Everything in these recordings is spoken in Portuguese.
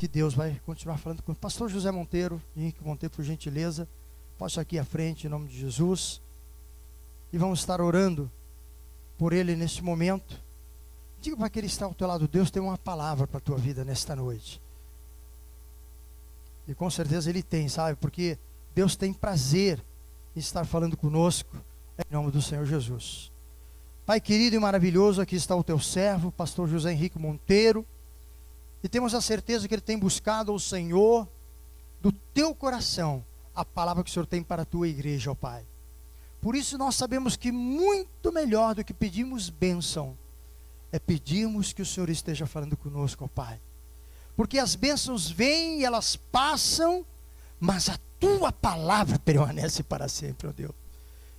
que Deus vai continuar falando com o pastor José Monteiro, Henrique Monteiro, por gentileza. Posso aqui à frente, em nome de Jesus. E vamos estar orando por ele neste momento. Diga para aquele que está ao teu lado: Deus tem uma palavra para a tua vida nesta noite. E com certeza Ele tem, sabe? Porque Deus tem prazer em estar falando conosco, em nome do Senhor Jesus. Pai querido e maravilhoso, aqui está o teu servo, pastor José Henrique Monteiro. E temos a certeza que ele tem buscado ao Senhor, do teu coração, a palavra que o Senhor tem para a tua igreja, ó Pai. Por isso nós sabemos que muito melhor do que pedirmos bênção, é pedirmos que o Senhor esteja falando conosco, ó Pai. Porque as bênçãos vêm e elas passam, mas a tua palavra permanece para sempre, ó Deus.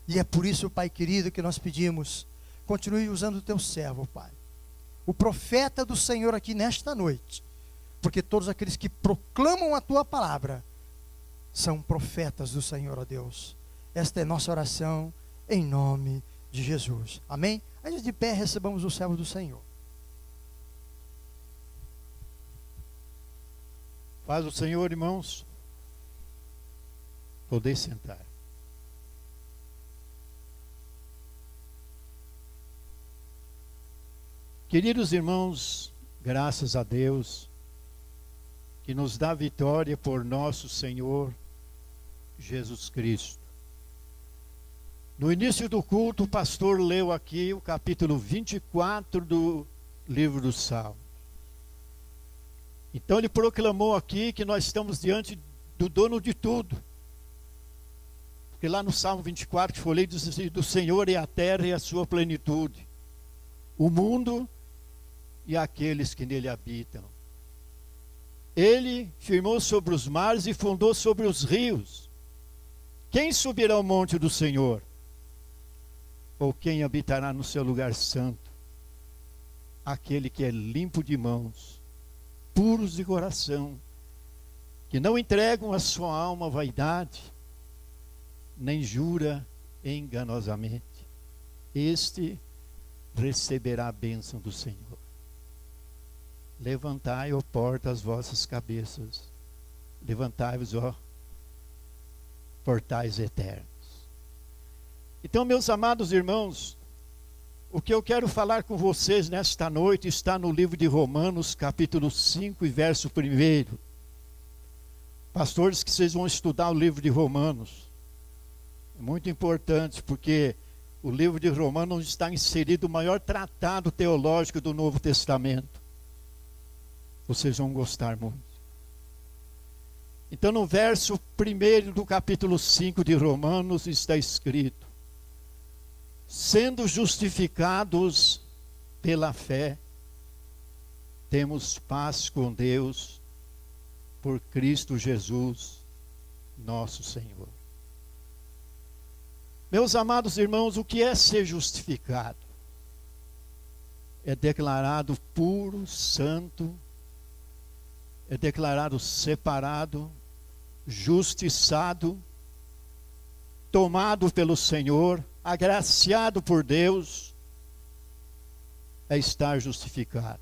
E é por isso, Pai querido, que nós pedimos, continue usando o teu servo, Pai, o profeta do Senhor aqui nesta noite, porque todos aqueles que proclamam a tua palavra são profetas do Senhor, ó Deus. Esta é nossa oração em nome de Jesus, amém? Antes de pé, recebamos o servo do Senhor. Paz do Senhor, irmãos. Poder sentar. Queridos irmãos, graças a Deus, que nos dá vitória por nosso Senhor Jesus Cristo. No início do culto, o pastor leu aqui o capítulo 24 do livro do Salmo. Então ele proclamou aqui que nós estamos diante do dono de tudo. Porque lá no Salmo 24, que foi lido, diz assim: do Senhor é a terra e a sua plenitude, o mundo e aqueles que nele habitam. Ele firmou sobre os mares e fundou sobre os rios. Quem subirá ao monte do Senhor? Ou quem habitará no seu lugar santo? Aquele que é limpo de mãos, puros de coração, que não entregam a sua alma à vaidade, nem jura enganosamente. Este receberá a bênção do Senhor. Levantai, ó porta, as vossas cabeças. Levantai-vos, ó portais eternos. Então, meus amados irmãos, o que eu quero falar com vocês nesta noite está no livro de Romanos, capítulo 5 e verso 1. Pastores, que vocês vão estudar o livro de Romanos. É muito importante, porque o livro de Romanos está inserido o maior tratado teológico do Novo Testamento. Vocês vão gostar muito. Então, no verso 1 do capítulo 5 de Romanos está escrito: sendo justificados pela fé, temos paz com Deus por Cristo Jesus, nosso Senhor. Meus amados irmãos, o que é ser justificado? É declarado puro, santo, é declarado separado, justiçado, tomado pelo Senhor, agraciado por Deus, é estar justificado.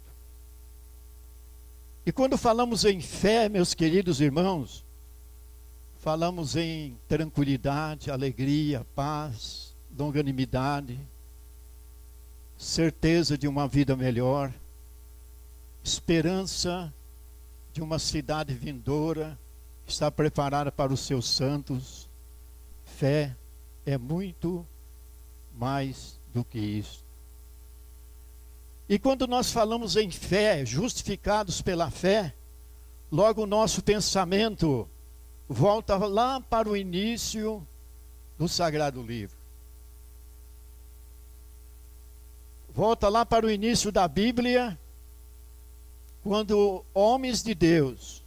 E quando falamos em fé, meus queridos irmãos, falamos em tranquilidade, alegria, paz, longanimidade, certeza de uma vida melhor, esperança de uma cidade vindoura, que está preparada para os seus santos. Fé é muito mais do que isso. E quando nós falamos em fé, justificados pela fé, logo o nosso pensamento volta lá para o início do Sagrado Livro. Volta lá para o início da Bíblia, quando homens de Deus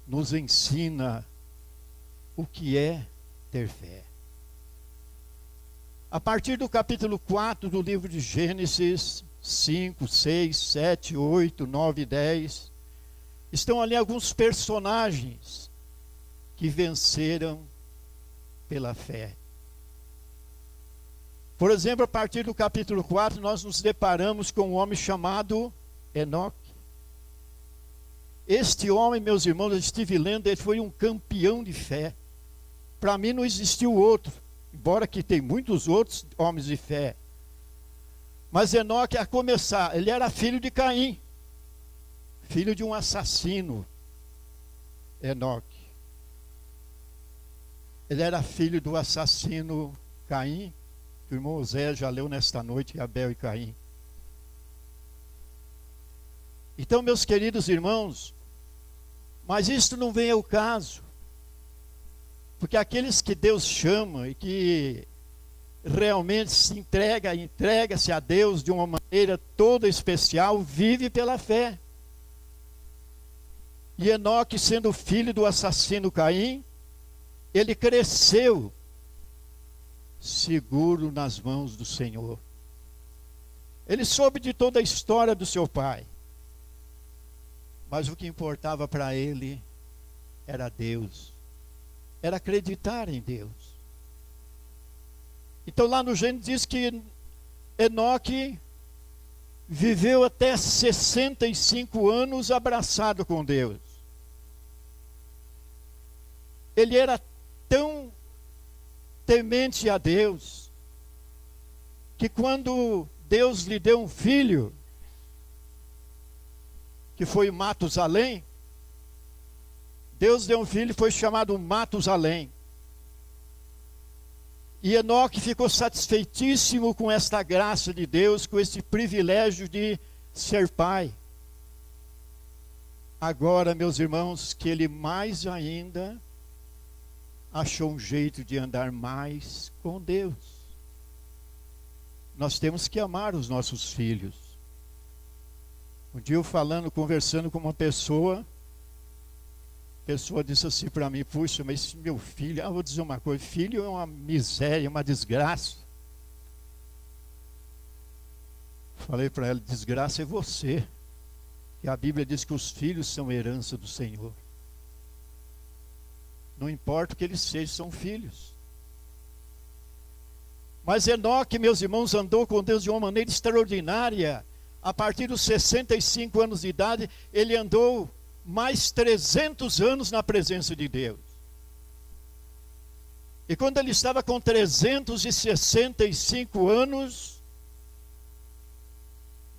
nos ensina o que é ter fé. A partir do capítulo 4 do livro de Gênesis, 5, 6, 7, 8, 9 e 10, estão ali alguns personagens que venceram pela fé. Por exemplo, a partir do capítulo 4, nós nos deparamos com um homem chamado Enoque. Este homem, meus irmãos, eu estive lendo, ele foi um campeão de fé. Para mim não existiu outro, embora que tem muitos outros homens de fé. Mas Enoque, a começar, ele era filho de Caim, filho de um assassino. Enoque. Ele era filho do assassino Caim, que o irmão Zé já leu nesta noite, Abel e Caim. Então, meus queridos irmãos, mas isto não vem ao caso, porque aqueles que Deus chama e que realmente se entrega-se a Deus de uma maneira toda especial, vive pela fé. E Enoque, sendo filho do assassino Caim, ele cresceu seguro nas mãos do Senhor. Ele soube de toda a história do seu pai, mas o que importava para ele era Deus, era acreditar em Deus. Então lá no Gênesis diz que Enoque viveu até 65 anos abraçado com Deus. Ele era tão temente a Deus, que quando Deus lhe deu um filho, que foi Matusalém, Deus deu um filho e foi chamado Matusalém. E Enoque ficou satisfeitíssimo com esta graça de Deus, com este privilégio de ser pai. Agora, meus irmãos, que ele mais ainda achou um jeito de andar mais com Deus. Nós temos que amar os nossos filhos. Um dia eu conversando com uma pessoa, a pessoa disse assim para mim: puxa, mas meu filho, eu vou dizer uma coisa, filho é uma miséria, uma desgraça. Falei para ela: desgraça é você, que a Bíblia diz que os filhos são herança do Senhor. Não importa o que eles sejam, são filhos. Mas Enoque, meus irmãos, andou com Deus de uma maneira extraordinária. A partir dos 65 anos de idade, ele andou mais 300 anos na presença de Deus. E quando ele estava com 365 anos,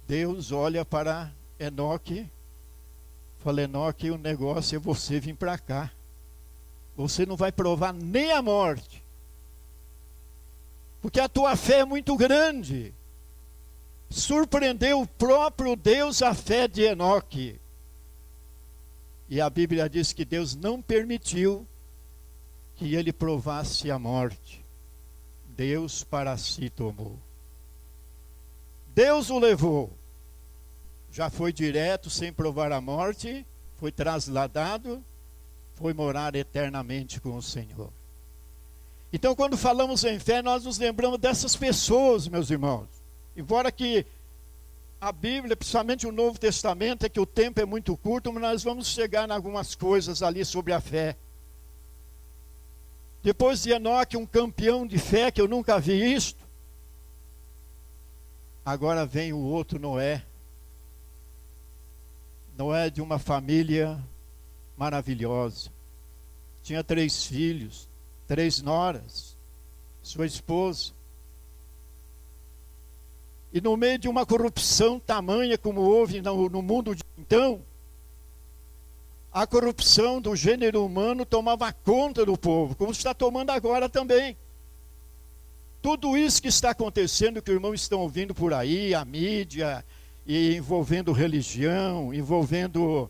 Deus olha para Enoque, fala: Enoque, o negócio é você vir para cá. Você não vai provar nem a morte, porque a tua fé é muito grande. Surpreendeu o próprio Deus a fé de Enoque. E a Bíblia diz que Deus não permitiu que ele provasse a morte. Deus para si tomou. Deus o levou. Já foi direto, sem provar a morte, foi trasladado, foi morar eternamente com o Senhor. Então, quando falamos em fé, nós nos lembramos dessas pessoas, meus irmãos. Embora que a Bíblia, principalmente o Novo Testamento, é que o tempo é muito curto, mas nós vamos chegar em algumas coisas ali sobre a fé. Depois de Enoque, um campeão de fé, que eu nunca vi isto. Agora vem o outro Noé. Noé de uma família maravilhosa. Tinha 3 filhos, 3 noras, sua esposa. E no meio de uma corrupção tamanha como houve no mundo de então, a corrupção do gênero humano tomava conta do povo, como está tomando agora também. Tudo isso que está acontecendo, que os irmãos estão ouvindo por aí, a mídia, e envolvendo religião, envolvendo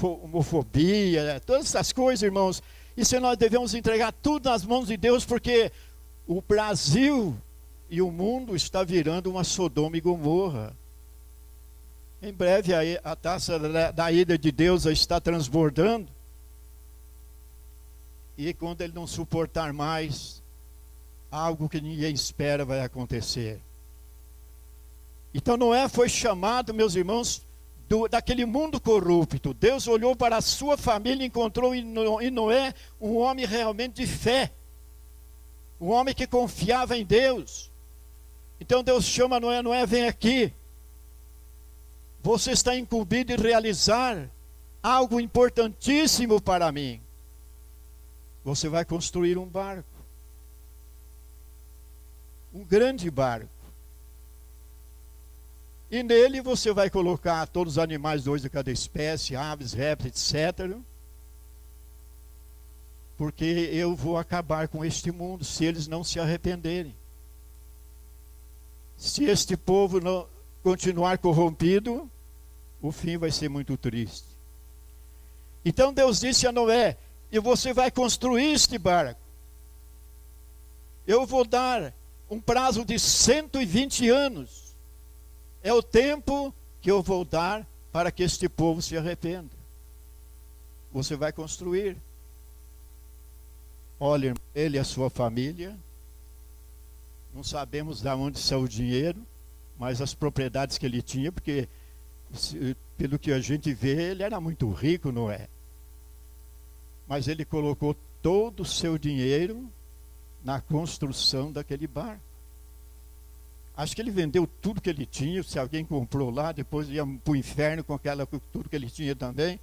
homofobia, todas essas coisas, irmãos, isso nós devemos entregar tudo nas mãos de Deus, porque o Brasil e o mundo está virando uma Sodoma e Gomorra. Em breve a taça da ira de Deus está transbordando. E quando ele não suportar mais, algo que ninguém espera vai acontecer. Então Noé foi chamado, meus irmãos, daquele mundo corrupto. Deus olhou para a sua família e encontrou em Noé um homem realmente de fé. Um homem que confiava em Deus. Então Deus chama Noé: Noé, vem aqui. você está incumbido de realizar algo importantíssimo para mim. Você vai construir um barco. Um grande barco. E nele você vai colocar todos os animais, dois de cada espécie, aves, répteis, etc. Porque eu vou acabar com este mundo se eles não se arrependerem. Se este povo não continuar corrompido, o fim vai ser muito triste. Então Deus disse a Noé: e você vai construir este barco. Eu vou dar um prazo de 120 anos. É o tempo que eu vou dar para que este povo se arrependa. Você vai construir. Olha, ele e a sua família. Não sabemos de onde saiu o dinheiro, mas as propriedades que ele tinha, porque pelo que a gente vê, ele era muito rico, não é? Mas ele colocou todo o seu dinheiro na construção daquele barco. Acho que ele vendeu tudo que ele tinha. Se alguém comprou lá, depois ia para o inferno com tudo que ele tinha também.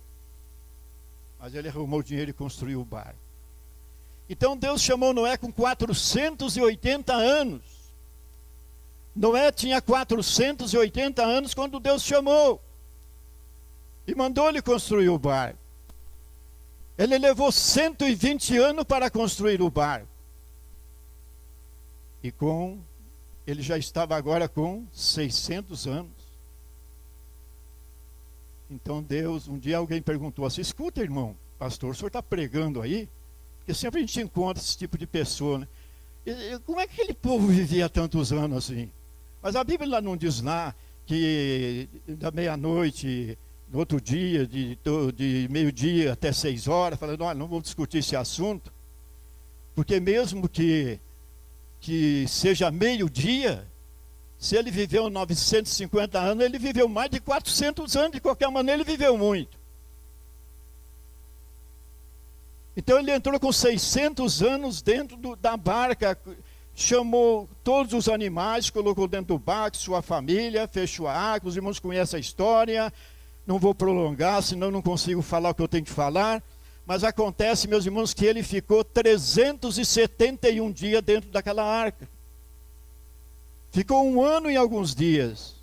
Mas ele arrumou o dinheiro e construiu o barco. Então Deus chamou Noé com 480 anos. Noé tinha 480 anos quando Deus chamou. E mandou ele construir o barco. Ele levou 120 anos para construir o barco. E ele já estava agora com 600 anos. Então Deus, um dia alguém perguntou assim: escuta, irmão, pastor, o senhor está pregando aí? Porque sempre a gente encontra esse tipo de pessoa, né? E como é que aquele povo vivia tantos anos assim? Mas a Bíblia lá não diz lá que da meia-noite, no outro dia, de meio-dia até 6 horas, falando: olha, não vamos discutir esse assunto, porque mesmo que seja meio-dia, se ele viveu 950 anos, ele viveu mais de 400 anos, de qualquer maneira ele viveu muito. Então ele entrou com 600 anos dentro da barca, chamou todos os animais, colocou dentro do barco, sua família, fechou a água. Os irmãos conhecem a história, não vou prolongar, senão não consigo falar o que eu tenho que falar. Mas acontece, meus irmãos, que ele ficou 371 dias dentro daquela arca. Ficou 1 ano e alguns dias.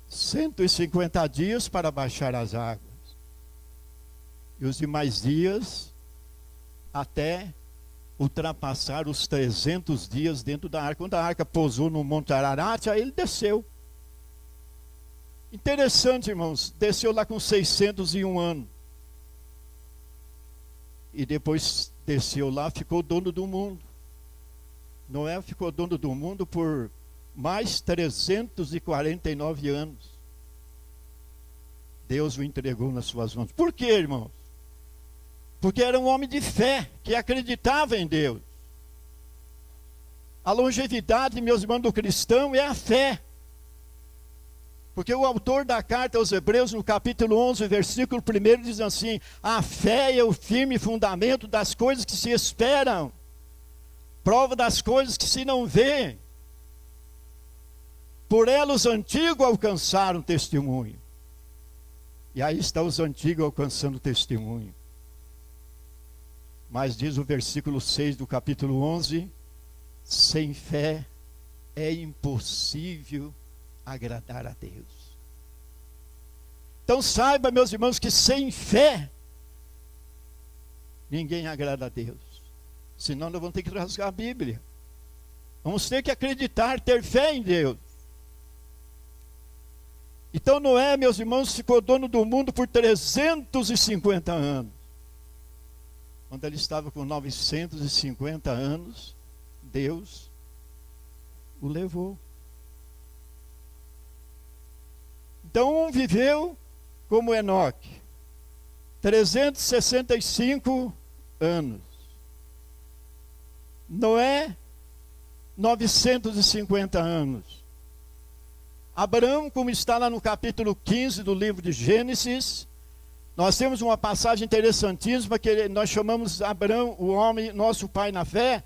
150 dias para baixar as águas. E os demais dias até ultrapassar os 300 dias dentro da arca. Quando a arca pousou no Monte Ararat, aí ele desceu. Interessante, irmãos, desceu lá com 601 anos. E depois desceu lá, ficou dono do mundo. Noé ficou dono do mundo por mais 349 anos. Deus o entregou nas suas mãos. Por quê, irmãos? Porque era um homem de fé, que acreditava em Deus. A longevidade, meus irmãos, do cristão é a fé. Porque o autor da carta aos Hebreus, no capítulo 11, versículo 1, diz assim: a fé é o firme fundamento das coisas que se esperam, prova das coisas que se não vê. Por ela os antigos alcançaram testemunho. E aí estão os antigos alcançando testemunho. Mas diz o versículo 6 do capítulo 11: sem fé é impossível agradar a Deus. Então saiba, meus irmãos, que sem fé ninguém agrada a Deus. Senão nós vamos ter que rasgar a Bíblia. Vamos ter que acreditar, ter fé em Deus. Então Noé, meus irmãos, ficou dono do mundo por 350 anos. Quando ele estava com 950 anos, Deus o levou. Então um viveu como Enoque, 365 anos. Noé, 950 anos. Abraão, como está lá no capítulo 15 do livro de Gênesis, nós temos uma passagem interessantíssima que nós chamamos Abraão, o homem, nosso pai na fé,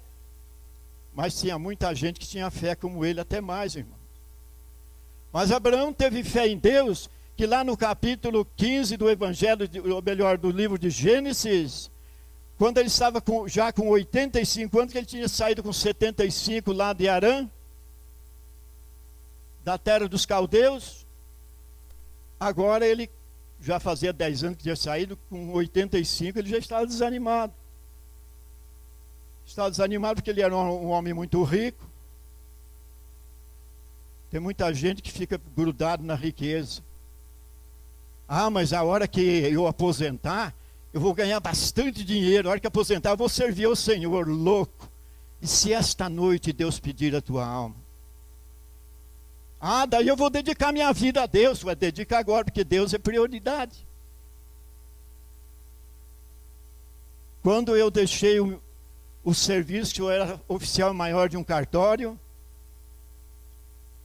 mas tinha muita gente que tinha fé como ele, até mais, irmão. Mas Abraão teve fé em Deus, que lá no capítulo 15 do Evangelho, ou melhor, do livro de Gênesis, quando ele estava já com 85 anos, que ele tinha saído com 75 lá de Harã, da terra dos caldeus, agora ele já fazia 10 anos que tinha saído, com 85 ele já estava desanimado. Estava desanimado porque ele era um homem muito rico. Tem muita gente que fica grudado na riqueza. Ah, mas a hora que eu aposentar, eu vou ganhar bastante dinheiro. A hora que aposentar, eu vou servir ao Senhor, louco. E se esta noite Deus pedir a tua alma? Ah, daí eu vou dedicar minha vida a Deus. Vai dedicar agora, porque Deus é prioridade. Quando eu deixei o serviço, que eu era oficial maior de um cartório,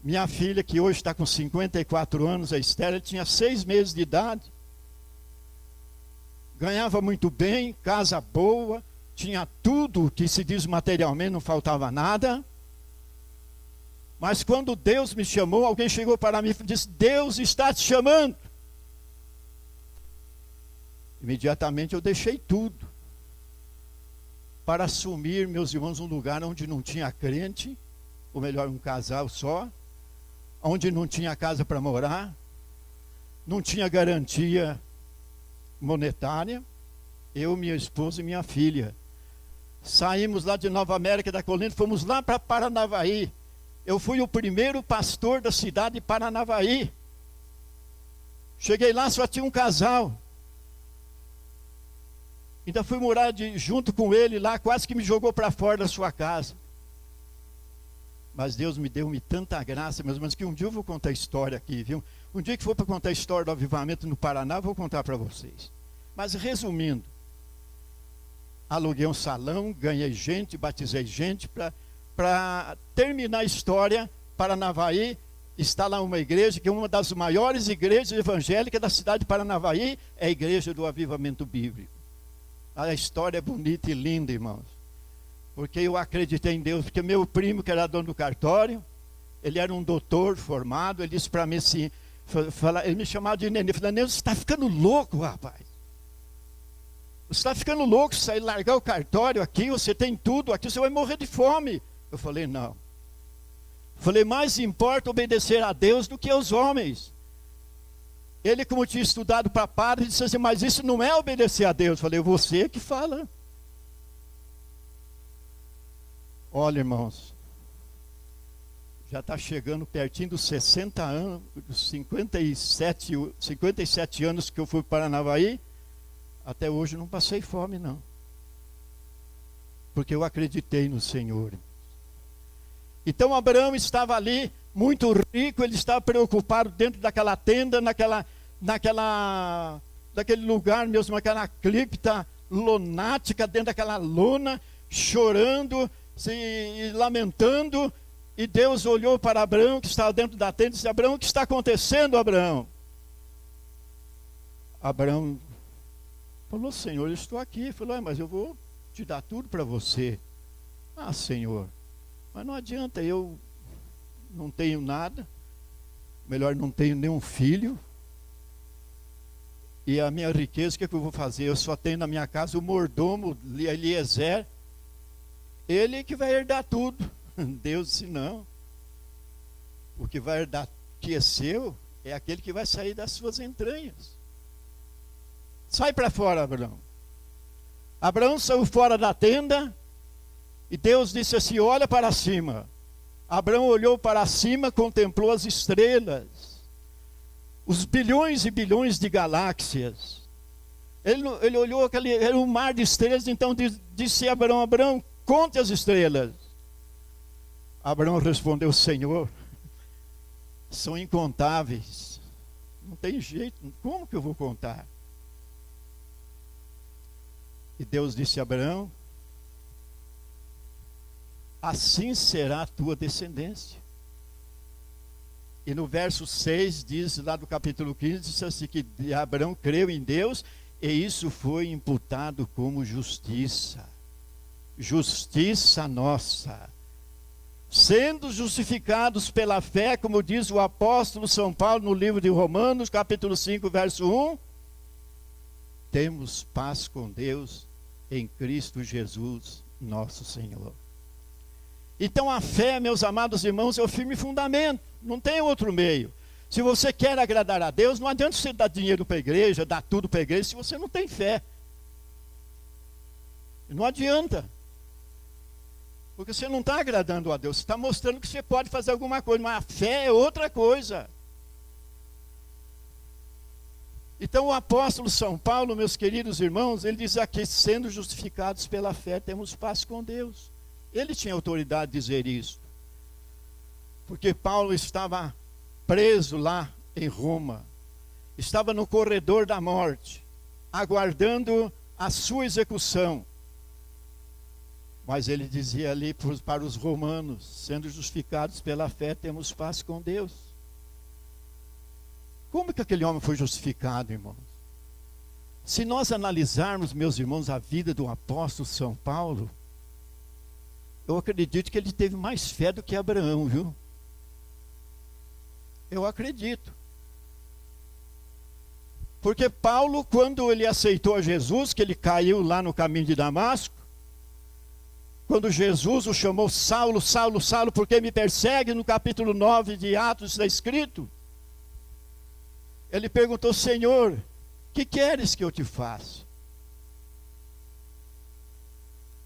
minha filha, que hoje está com 54 anos, a Esther, tinha 6 meses de idade. Ganhava muito bem, casa boa, tinha tudo que se diz materialmente, não faltava nada. Mas quando Deus me chamou, alguém chegou para mim e disse: Deus está te chamando. Imediatamente eu deixei tudo para assumir, meus irmãos, um lugar onde não tinha crente, ou melhor, um casal só, onde não tinha casa para morar, não tinha garantia monetária. Eu, minha esposa e minha filha saímos lá de Nova América da Colina, fomos lá para Paranavaí. Eu fui o primeiro pastor da cidade de Paranavaí. Cheguei lá, só tinha um casal. Ainda fui morar junto com ele lá, quase que me jogou para fora da sua casa. Mas Deus me deu tanta graça, meus irmãos, que um dia eu vou contar a história aqui, viu? Um dia que for para contar a história do avivamento no Paraná, eu vou contar para vocês. Mas resumindo, aluguei um salão, ganhei gente, batizei gente, para terminar a história, Paranavaí está lá uma igreja, que é uma das maiores igrejas evangélicas da cidade de Paranavaí, é a igreja do avivamento bíblico. A história é bonita e linda, irmãos. Porque eu acreditei em Deus, porque meu primo, que era dono do cartório, ele era um doutor formado, ele disse para mim assim, ele me chamava de Nenê, ele falou: Nenê, você está ficando louco, rapaz. Você está ficando louco, sair largar o cartório aqui, você tem tudo aqui, você vai morrer de fome. Eu falei: não. Eu falei: mais importa obedecer a Deus do que aos homens. Ele, como tinha estudado para padre, disse assim: mas isso não é obedecer a Deus. Eu falei: você que fala. Olha, irmãos, já está chegando pertinho dos 60 anos, dos 57 anos que eu fui para Paranavaí, até hoje não passei fome, não. Porque eu acreditei no Senhor. Então Abraão estava ali, muito rico, ele estava preocupado dentro daquela tenda, naquele lugar mesmo, aquela cripta lunática, dentro daquela lona, chorando, se lamentando. E Deus olhou para Abraão, que estava dentro da tenda, e disse: Abraão, o que está acontecendo, Abraão? Abraão falou: Senhor, eu estou aqui. Ele falou: mas eu vou te dar tudo para você. Ah, Senhor, mas não adianta, eu não tenho nada, melhor, não tenho nenhum filho, e a minha riqueza, o que eu vou fazer? Eu só tenho na minha casa o mordomo Eliezer, ele que vai herdar tudo. Deus disse: não, o que vai herdar, que é seu, é aquele que vai sair das suas entranhas. Sai para fora, Abraão. Abraão saiu fora da tenda, e Deus disse assim: olha para cima. Abraão olhou para cima, contemplou as estrelas, os bilhões e bilhões de galáxias. Ele olhou era um mar de estrelas. Então disse a Abraão: Abraão, conte as estrelas. Abraão respondeu: Senhor, são incontáveis, não tem jeito, como que eu vou contar? E Deus disse a Abraão: assim será a tua descendência. E no verso 6 diz, lá do capítulo 15, diz assim, que Abraão creu em Deus, e isso foi imputado como justiça. Justiça nossa. sendo justificados pela fé, como diz o apóstolo São Paulo no livro de Romanos, capítulo 5, verso 1, temos paz com Deus em Cristo Jesus, nosso Senhor. Então a fé, meus amados irmãos, é o firme fundamento, não tem outro meio. Se você quer agradar a Deus, não adianta você dar dinheiro para a igreja, dar tudo para a igreja, se você não tem fé. Não adianta. Porque você não está agradando a Deus, você está mostrando que você pode fazer alguma coisa, mas a fé é outra coisa. Então o apóstolo São Paulo, meus queridos irmãos, ele diz aqui, sendo justificados pela fé, temos paz com Deus. Ele tinha autoridade de dizer isso. Porque Paulo estava preso lá em Roma, estava no corredor da morte, aguardando a sua execução. Mas ele dizia ali para os romanos, sendo justificados pela fé, temos paz com Deus. Como que aquele homem foi justificado, irmãos? Se nós analisarmos, meus irmãos, a vida do apóstolo São Paulo, eu acredito que ele teve mais fé do que Abraão, viu? Eu acredito. Porque Paulo, quando ele aceitou a Jesus, que ele caiu lá no caminho de Damasco, quando Jesus o chamou Saulo, Saulo, Saulo, por que me persegue? No capítulo 9 de Atos está escrito. Ele perguntou, Senhor, que queres que eu te faça?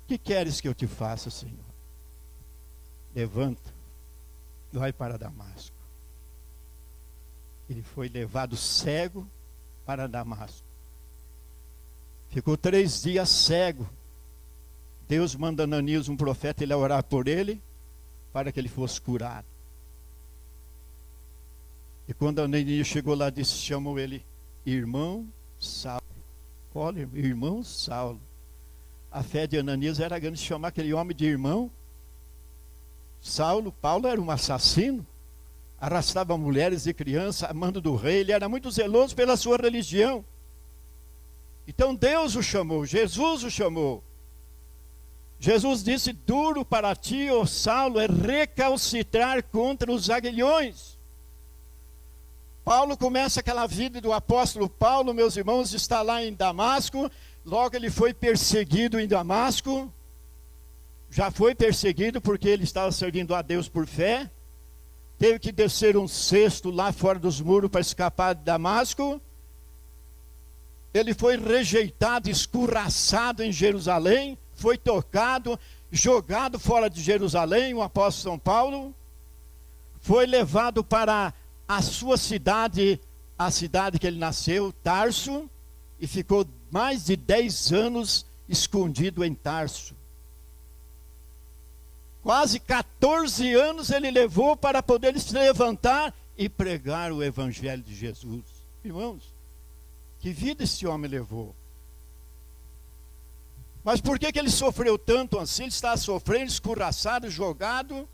Que queres que eu te faça, Senhor? Levanta e vai para Damasco. Ele foi levado cego para Damasco. Ficou 3 dias cego. Deus manda Ananias, um profeta, ele a orar por ele, para que ele fosse curado. E quando Ananias chegou lá, disse, chamou ele, irmão Saulo. Olha, irmão Saulo. A fé de Ananias era grande, chamar aquele homem de irmão. Saulo, Paulo era um assassino, arrastava mulheres e crianças, a mando do rei, ele era muito zeloso pela sua religião. Então Deus o chamou, Jesus o chamou. Jesus disse, duro para ti, ó Saulo, é recalcitrar contra os aguilhões. Paulo começa aquela vida do apóstolo Paulo, meus irmãos, está lá em Damasco, logo ele foi perseguido em Damasco, já foi perseguido porque ele estava servindo a Deus por fé, teve que descer um cesto lá fora dos muros para escapar de Damasco, ele foi rejeitado, escorraçado em Jerusalém, foi tocado, jogado fora de Jerusalém, o apóstolo São Paulo, foi levado para a sua cidade, a cidade que ele nasceu, Tarso, e ficou mais de 10 anos escondido em Tarso. Quase 14 anos ele levou para poder se levantar e pregar o evangelho de Jesus. Irmãos, que vida esse homem levou? Mas por que ele sofreu tanto assim? Ele estava sofrendo, escorraçado, jogado,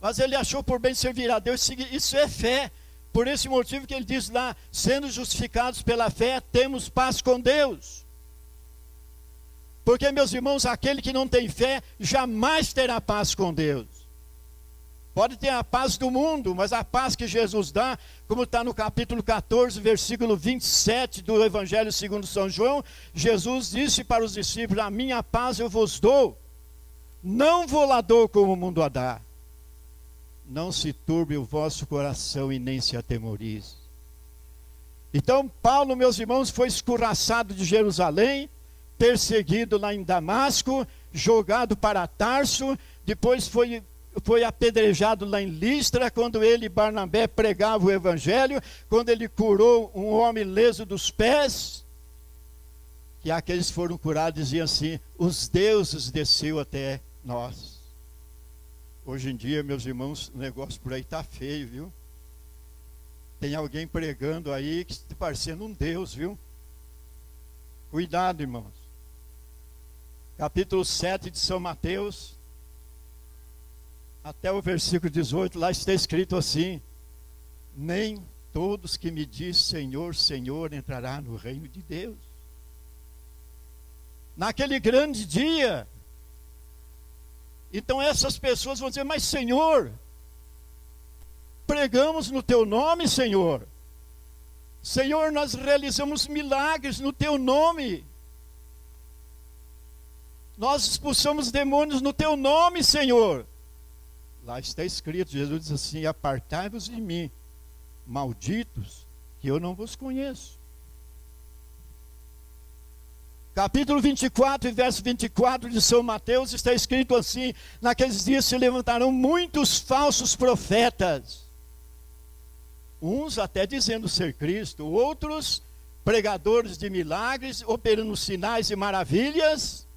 mas ele achou por bem servir a Deus. Isso é fé. Por esse motivo que ele diz lá, sendo justificados pela fé, temos paz com Deus. Porque, meus irmãos, aquele que não tem fé, jamais terá paz com Deus. Pode ter a paz do mundo, mas a paz que Jesus dá, como está no capítulo 14, versículo 27 do Evangelho segundo São João, Jesus disse para os discípulos, a minha paz eu vos dou, não vou lá dou como o mundo a dá. Não se turbe o vosso coração e nem se atemorize. Então Paulo, meus irmãos, foi escorraçado de Jerusalém, perseguido lá em Damasco, jogado para Tarso, depois foi apedrejado lá em Listra, quando ele e Barnabé pregavam o evangelho, quando ele curou um homem leso dos pés, que aqueles foram curados, diziam assim, os deuses desceu até nós. Hoje em dia, meus irmãos, o negócio por aí está feio, viu? Tem alguém pregando aí que está parecendo um Deus, viu? Cuidado, irmãos. Capítulo 7 de São Mateus, até o versículo 18, lá está escrito assim, nem todos que me diz Senhor, Senhor, entrará no reino de Deus. Naquele grande dia, Então essas pessoas vão dizer, mas Senhor, pregamos no teu nome, Senhor. Senhor, nós realizamos milagres no teu nome. Nós expulsamos demônios no teu nome, Senhor. Lá está escrito, Jesus diz assim, apartai-vos de mim, malditos, que eu não vos conheço. Capítulo 24 e verso 24 de São Mateus está escrito assim, naqueles dias se levantarão muitos falsos profetas, uns até dizendo ser Cristo, outros pregadores de milagres, operando sinais e maravilhas,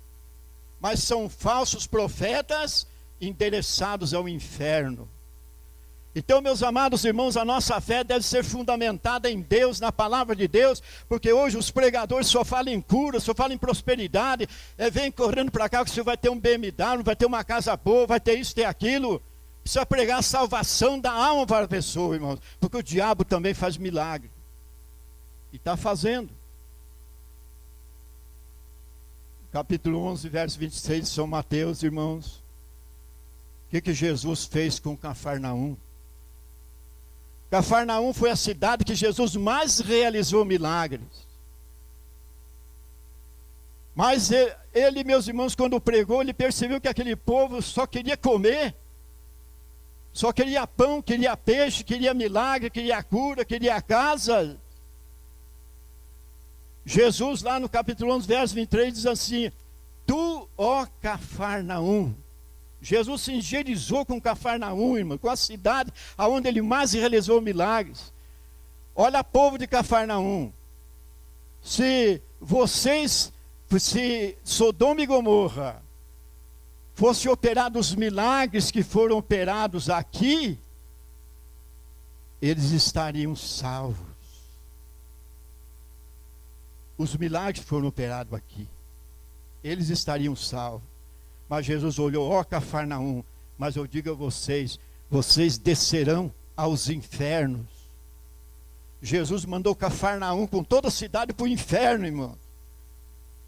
mas são falsos profetas endereçados ao inferno. Então, meus amados irmãos, a nossa fé deve ser fundamentada em Deus, na palavra de Deus, porque hoje os pregadores só falam em cura, só falam em prosperidade, vem correndo para cá que você vai ter um BMW, vai ter uma casa boa, vai ter isso, ter aquilo. Precisa pregar a salvação da alma para a pessoa, irmãos, porque o diabo também faz milagre, e está fazendo. Capítulo 11, verso 26 de São Mateus, irmãos, o que Jesus fez com Cafarnaum? Cafarnaum foi a cidade que Jesus mais realizou milagres. Mas ele, meus irmãos, quando pregou, ele percebeu que aquele povo só queria comer, só queria pão, queria peixe, queria milagre, queria cura, queria casa. Jesus, lá no capítulo 11, verso 23, diz assim, tu, ó Cafarnaum, Jesus se engerizou com Cafarnaum, irmão, com a cidade onde ele mais realizou milagres. Olha, povo de Cafarnaum, se Sodoma e Gomorra fosse operado os milagres que foram operados aqui, eles estariam salvos. Os milagres foram operados aqui, eles estariam salvos. Mas Jesus olhou, ó Cafarnaum, mas eu digo a vocês, vocês descerão aos infernos. Jesus mandou Cafarnaum com toda a cidade para o inferno, irmão.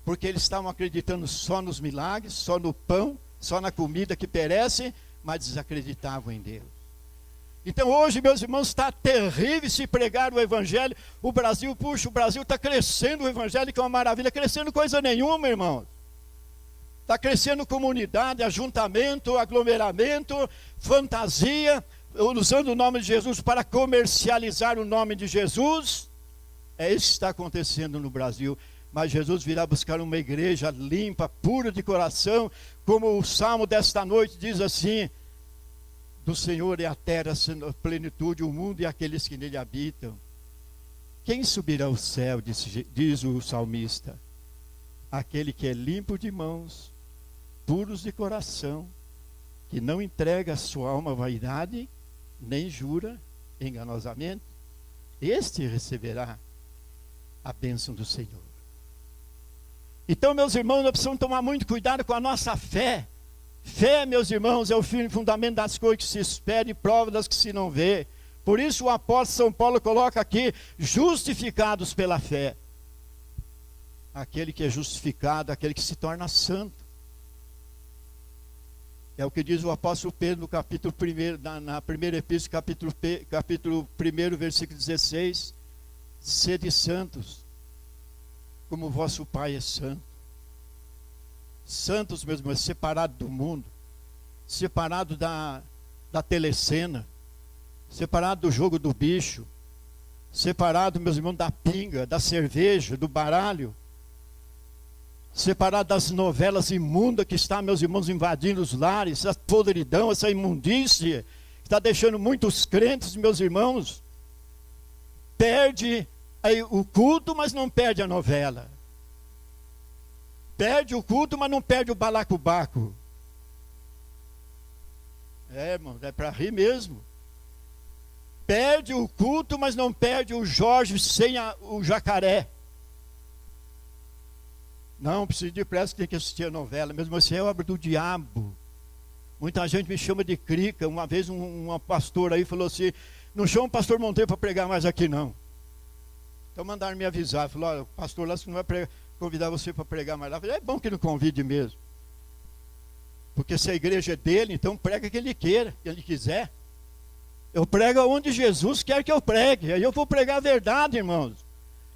Porque eles estavam acreditando só nos milagres, só no pão, só na comida que perece, mas desacreditavam em Deus. Então hoje, meus irmãos, está terrível se pregar o Evangelho. O Brasil está crescendo o Evangelho, que é uma maravilha, crescendo coisa nenhuma, irmãos. Está crescendo comunidade, ajuntamento, aglomeramento, fantasia, usando o nome de Jesus para comercializar o nome de Jesus. É isso que está acontecendo no Brasil. Mas Jesus virá buscar uma igreja limpa, pura de coração, como o Salmo desta noite diz assim, do Senhor é a terra, a plenitude, o mundo e aqueles que nele habitam. Quem subirá ao céu, diz o salmista? Aquele que é limpo de mãos, puros de coração, que não entrega a sua alma à vaidade, nem jura enganosamente, este receberá a bênção do Senhor. Então, meus irmãos, nós precisamos tomar muito cuidado com a nossa fé. Fé, meus irmãos, é o firme fundamento das coisas que se espera e prova das que se não vê. Por isso o apóstolo São Paulo coloca aqui, justificados pela fé. Aquele que é justificado, aquele que se torna santo. É o que diz o apóstolo Pedro no capítulo 1, na primeira epístola, capítulo 1, versículo 16. Sede santos, como o vosso Pai é santo. Santos, meus irmãos, separado do mundo, separado da telecena, separado do jogo do bicho, separado, meus irmãos, da pinga, da cerveja, do baralho, separado das novelas imundas que está, meus irmãos, invadindo os lares, essa podridão, essa imundície, que está deixando muitos crentes, meus irmãos, perde o culto, mas não perde a novela. Perde o culto, mas não perde o balacobaco. Irmão, é para rir mesmo. Perde o culto, mas não perde o Jorge sem o jacaré. Não, preciso de pressa, tem que assistir a novela. Mesmo assim é obra do diabo. Muita gente me chama de crica. Uma vez uma pastora aí falou assim, não chama o pastor Monteiro para pregar mais aqui não. Então mandaram me avisar. Falou, olha, o pastor lá não vai convidar você para pregar mais lá. Eu falei, é bom que não convide mesmo. Porque se a igreja é dele, então prega que ele queira, que ele quiser. Eu prego onde Jesus quer que eu pregue. Aí eu vou pregar a verdade, irmãos.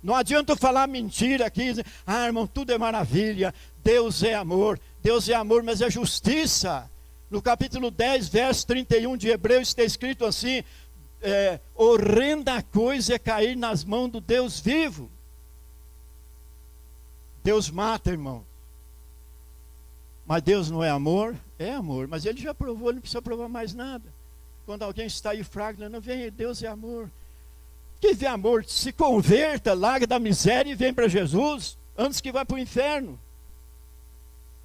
Não adianta eu falar mentira aqui. Irmão, tudo é maravilha. Deus é amor, mas é justiça. No capítulo 10, verso 31 de Hebreus, está escrito assim: horrenda coisa é cair nas mãos do Deus vivo. Deus mata, irmão. Mas Deus não é amor? É amor, mas ele já provou, ele não precisa provar mais nada. Quando alguém está aí fraco, não vem, Deus é amor. Quem vê amor, se converta, larga da miséria e vem para Jesus, antes que vá para o inferno.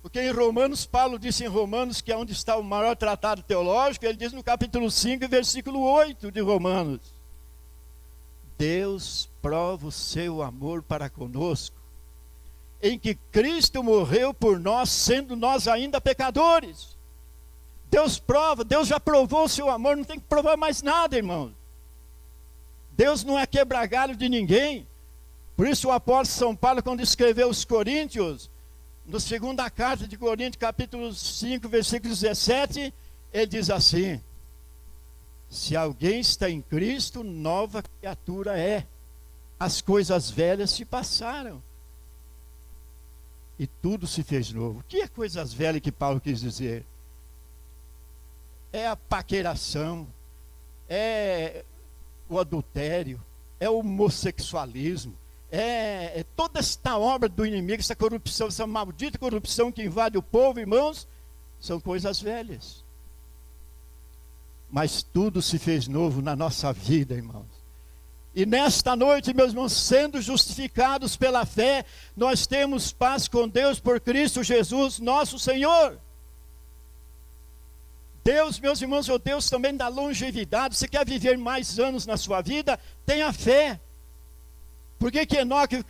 Porque em Romanos, Paulo disse em Romanos, que é onde está o maior tratado teológico, ele diz no capítulo 5, versículo 8 de Romanos: Deus prova o seu amor para conosco, em que Cristo morreu por nós, sendo nós ainda pecadores. Deus prova, Deus já provou o seu amor, não tem que provar mais nada, irmão. Deus não é quebra-galho de ninguém. Por isso o apóstolo São Paulo, quando escreveu aos Coríntios, na segunda carta de Coríntios, capítulo 5, versículo 17, ele diz assim: se alguém está em Cristo, nova criatura é. As coisas velhas se passaram e tudo se fez novo. O que é coisas velhas que Paulo quis dizer? É a paqueração, é o adultério, é o homossexualismo, é toda esta obra do inimigo, essa corrupção, essa maldita corrupção que invade o povo, irmãos, são coisas velhas. Mas tudo se fez novo na nossa vida, irmãos. E nesta noite, meus irmãos, sendo justificados pela fé, nós temos paz com Deus por Cristo Jesus, nosso Senhor. Deus, meus irmãos, é o Deus também da longevidade. Você quer viver mais anos na sua vida? Tenha fé. Por que Enoque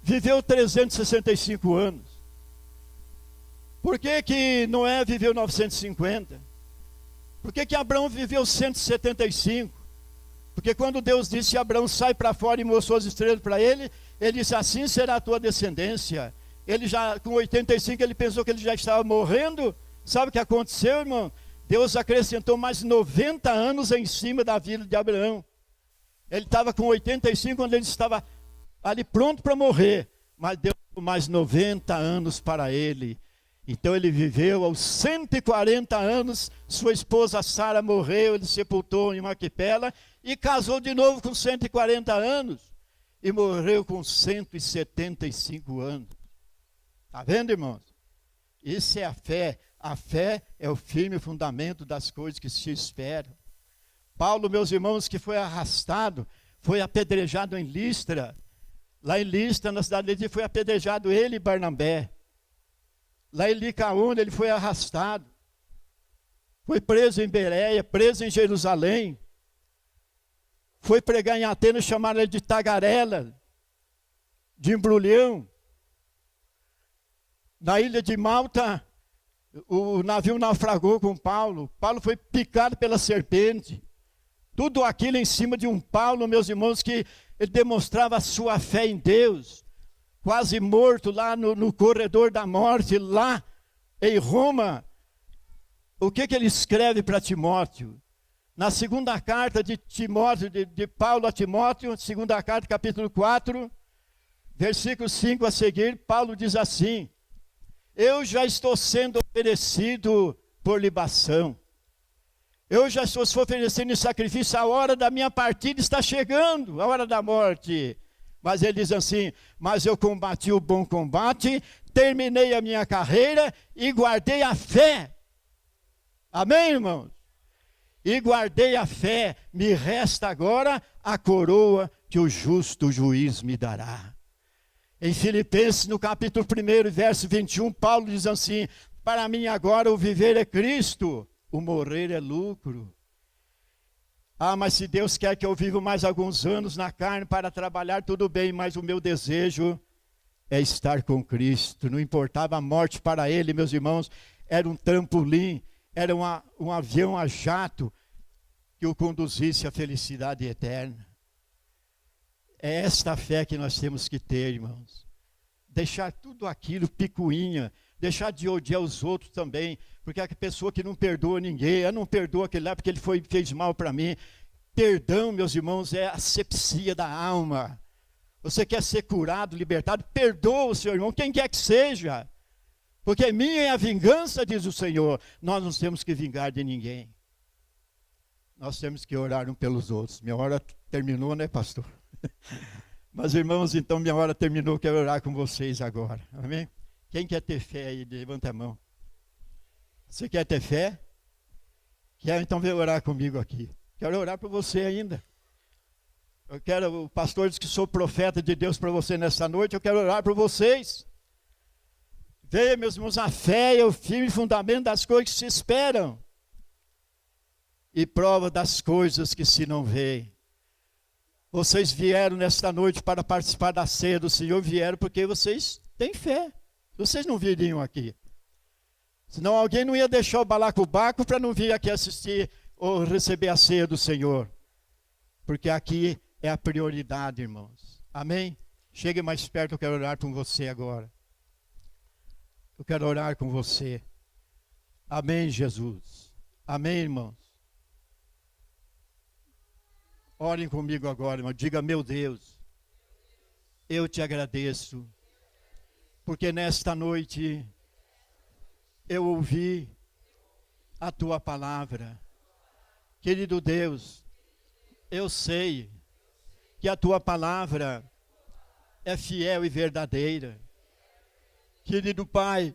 viveu 365 anos? Por que Noé viveu 950? Por que Abraão viveu 175? Porque quando Deus disse a Abraão, sai para fora, e mostrou as estrelas para ele, ele disse, assim será a tua descendência. Ele já, com 85, ele pensou que ele já estava morrendo. Sabe o que aconteceu, irmão? Deus acrescentou mais 90 anos em cima da vida de Abraão. Ele estava com 85 quando ele estava ali pronto para morrer. Mas Deus deu mais 90 anos para ele. Então ele viveu aos 140 anos. Sua esposa Sara morreu, ele sepultou em Maquipela. E casou de novo com 140 anos. E morreu com 175 anos. Está vendo, irmãos? Isso é a fé. A fé é o firme fundamento das coisas que se esperam. Paulo, meus irmãos, que foi arrastado, foi apedrejado em Listra. Lá em Listra, na cidade de foi apedrejado ele e Barnabé. Lá em Licaônia, ele foi arrastado. Foi preso em Bereia, preso em Jerusalém. Foi pregar em Atenas, chamaram ele de tagarela, de embrulhão. Na ilha de Malta, o navio naufragou com Paulo. Paulo foi picado pela serpente. Tudo aquilo em cima de um Paulo, meus irmãos, que ele demonstrava a sua fé em Deus. Quase morto lá no corredor da morte, lá em Roma. O que ele escreve para Timóteo? Na segunda carta de Timóteo, de Paulo a Timóteo, segunda carta, capítulo 4, versículo 5 a seguir, Paulo diz assim: eu já estou sendo oferecido por libação. Eu já estou oferecendo em sacrifício, a hora da minha partida está chegando, a hora da morte. Mas ele diz assim, mas eu combati o bom combate, terminei a minha carreira e guardei a fé. Amém, irmãos? E guardei a fé, me resta agora a coroa que o justo juiz me dará. Em Filipenses, no capítulo 1, verso 21, Paulo diz assim, para mim agora o viver é Cristo, o morrer é lucro. Ah, mas se Deus quer que eu viva mais alguns anos na carne para trabalhar, tudo bem, mas o meu desejo é estar com Cristo. Não importava a morte para ele, meus irmãos, era um trampolim, era um avião a jato que o conduzisse à felicidade eterna. É esta fé que nós temos que ter, irmãos. Deixar tudo aquilo, picuinha, deixar de odiar os outros também, porque a pessoa que não perdoa ninguém, ela não perdoa aquele lá porque ele fez mal para mim. Perdão, meus irmãos, é asepsia da alma. Você quer ser curado, libertado, perdoa o seu irmão, quem quer que seja. Porque minha é a vingança, diz o Senhor. Nós não temos que vingar de ninguém. Nós temos que orar um pelos outros. Minha hora terminou, né, pastor? Mas, irmãos, então minha hora terminou, quero orar com vocês agora. Amém? Quem quer ter fé aí, levanta a mão. Você quer ter fé? Quer? Então vem orar comigo aqui. Quero orar por você ainda. O pastor diz que sou profeta de Deus para você nessa noite, eu quero orar por vocês. Veja, meus irmãos, a fé é o firme fundamento das coisas que se esperam. E prova das coisas que se não veem. Vocês vieram nesta noite para participar da ceia do Senhor, vieram porque vocês têm fé. Vocês não viriam aqui. Senão alguém não ia deixar o balacobaco para não vir aqui assistir ou receber a ceia do Senhor. Porque aqui é a prioridade, irmãos. Amém? Chegue mais perto, eu quero orar com você agora. Eu quero orar com você. Amém, Jesus. Amém, irmãos. Orem comigo agora, irmão. Diga, meu Deus, eu te agradeço, porque nesta noite eu ouvi a tua palavra. Querido Deus, eu sei que a tua palavra é fiel e verdadeira. Querido Pai,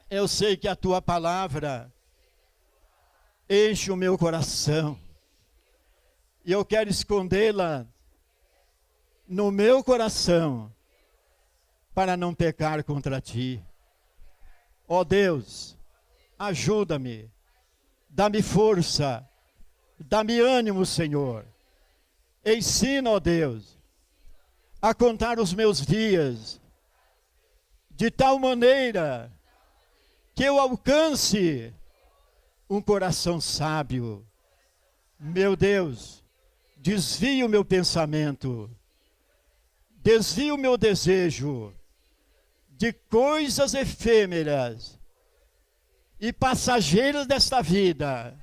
eu sei que a tua palavra enche o meu coração. E eu quero escondê-la no meu coração para não pecar contra ti. Ó Deus, ajuda-me, dá-me força, dá-me ânimo, Senhor. Ensina, ó Deus, a contar os meus dias de tal maneira que eu alcance um coração sábio. Meu Deus, desvia o meu pensamento, desvia o meu desejo de coisas efêmeras e passageiras desta vida.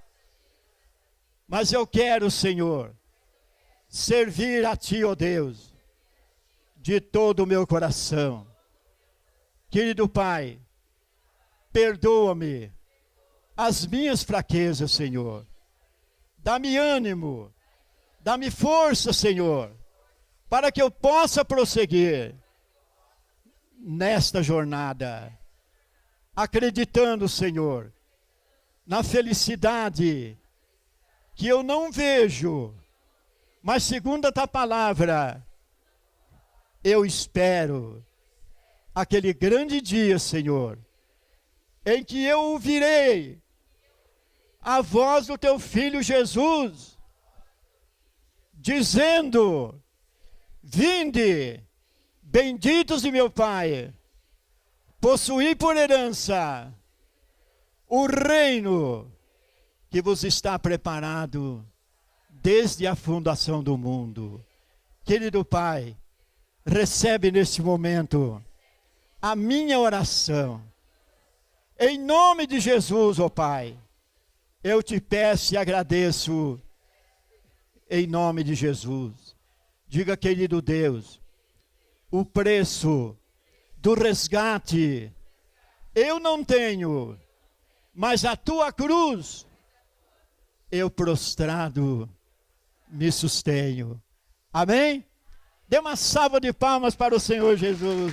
Mas eu quero, Senhor, servir a Ti, ó Deus, de todo o meu coração. Querido Pai, perdoa-me as minhas fraquezas, Senhor. Dá-me ânimo, dá-me força, Senhor, para que eu possa prosseguir nesta jornada, acreditando, Senhor, na felicidade que eu não vejo, mas segundo a tua palavra, eu espero aquele grande dia, Senhor, em que eu ouvirei a voz do teu Filho Jesus, dizendo, vinde, benditos de meu Pai, possuí por herança o reino que vos está preparado desde a fundação do mundo. Querido Pai, recebe neste momento a minha oração. Em nome de Jesus, ó Pai, eu te peço e agradeço em nome de Jesus. Diga, querido Deus, o preço do resgate eu não tenho, mas a tua cruz eu prostrado me sustenho. Amém? Dê uma salva de palmas para o Senhor Jesus.